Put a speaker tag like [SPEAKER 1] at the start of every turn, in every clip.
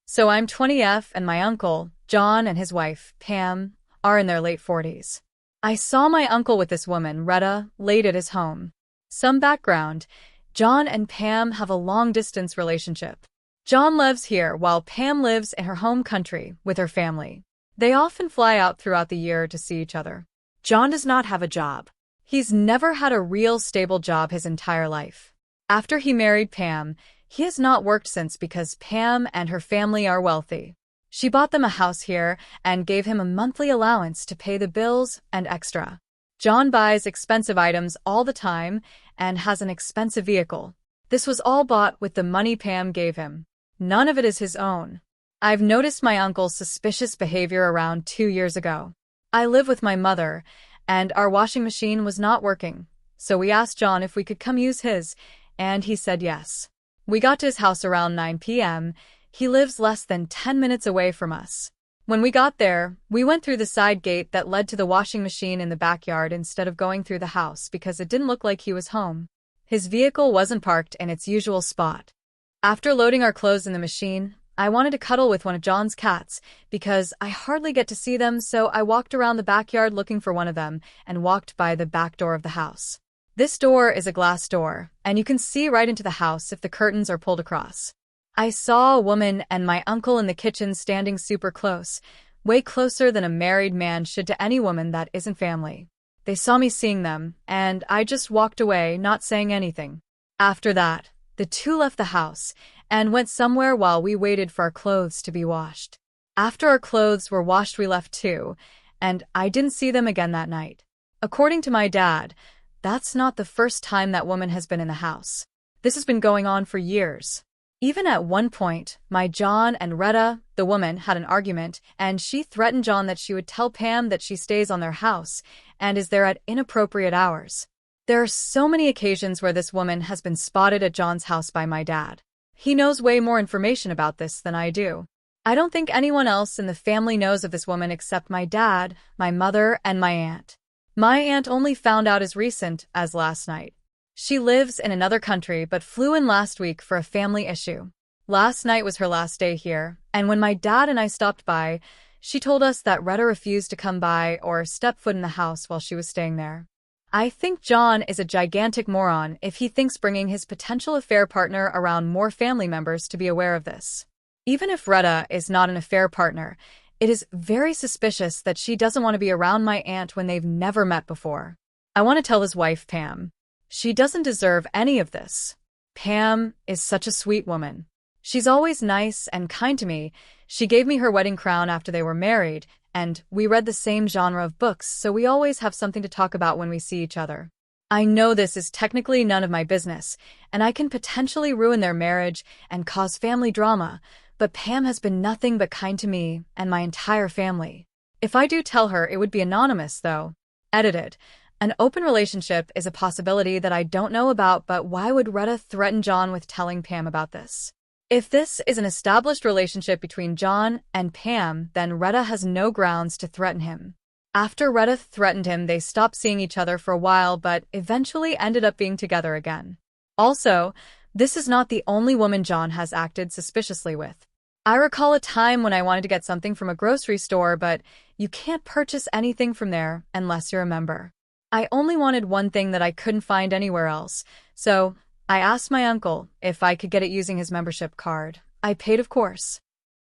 [SPEAKER 1] So I'm 20F and my uncle, John, and his wife, Pam, are in their late 40s. I saw my uncle with this woman, Retta, late at his home. Some background: John and Pam have a long-distance relationship. John lives here while Pam lives in her home country with her family. They often fly out throughout the year to see each other. John does not have a job. He's never had a real stable job his entire life. After he married Pam, he has not worked since because Pam and her family are wealthy. She bought them a house here and gave him a monthly allowance to pay the bills and extra. John buys expensive items all the time and has an expensive vehicle. This was all bought with the money Pam gave him. None of it is his own. I've noticed my uncle's suspicious behavior around 2 years ago. I live with my mother, and our washing machine was not working, so we asked John if we could come use his, and he said yes. We got to his house around 9 p.m. He lives less than 10 minutes away from us. When we got there, we went through the side gate that led to the washing machine in the backyard instead of going through the house because it didn't look like he was home. His vehicle wasn't parked in its usual spot. After loading our clothes in the machine, I wanted to cuddle with one of John's cats because I hardly get to see them, so I walked around the backyard looking for one of them and walked by the back door of the house. This door is a glass door, and you can see right into the house if the curtains are pulled across. I saw a woman and my uncle in the kitchen standing super close, way closer than a married man should to any woman that isn't family. They saw me seeing them, and I just walked away, not saying anything. After that, the two left the house and went somewhere while we waited for our clothes to be washed. After our clothes were washed, we left too, and I didn't see them again that night. According to my dad, that's not the first time that woman has been in the house. This has been going on for years. Even at one point, my John and Retta, the woman, had an argument, and she threatened John that she would tell Pam that she stays on their house and is there at inappropriate hours. There are so many occasions where this woman has been spotted at John's house by my dad. He knows way more information about this than I do. I don't think anyone else in the family knows of this woman except my dad, my mother, and my aunt. My aunt only found out as recent as last night. She lives in another country but flew in last week for a family issue. Last night was her last day here, and when my dad and I stopped by, she told us that Retta refused to come by or step foot in the house while she was staying there. I think John is a gigantic moron if he thinks bringing his potential affair partner around more family members to be aware of this. Even if Retta is not an affair partner, it is very suspicious that she doesn't want to be around my aunt when they've never met before. I want to tell his wife, Pam. She doesn't deserve any of this. Pam is such a sweet woman. She's always nice and kind to me. She gave me her wedding crown after they were married, and we read the same genre of books, so we always have something to talk about when we see each other. I know this is technically none of my business, and I can potentially ruin their marriage and cause family drama, but Pam has been nothing but kind to me and my entire family. If I do tell her, it would be anonymous, though. Edited. An open relationship is a possibility that I don't know about, but why would Retta threaten John with telling Pam about this? If this is an established relationship between John and Pam, then Retta has no grounds to threaten him. After Retta threatened him, they stopped seeing each other for a while, but eventually ended up being together again. Also, this is not the only woman John has acted suspiciously with. I recall a time when I wanted to get something from a grocery store, but you can't purchase anything from there unless you're a member. I only wanted one thing that I couldn't find anywhere else, so I asked my uncle if I could get it using his membership card. I paid, of course.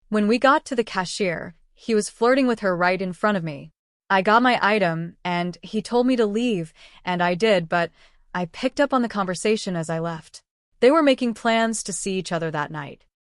[SPEAKER 1] When we got to the cashier, he was flirting with her right in front of me. I got my item, and he told me to leave, and I did, but I picked up on the conversation as I left. They were making plans to see each other that night.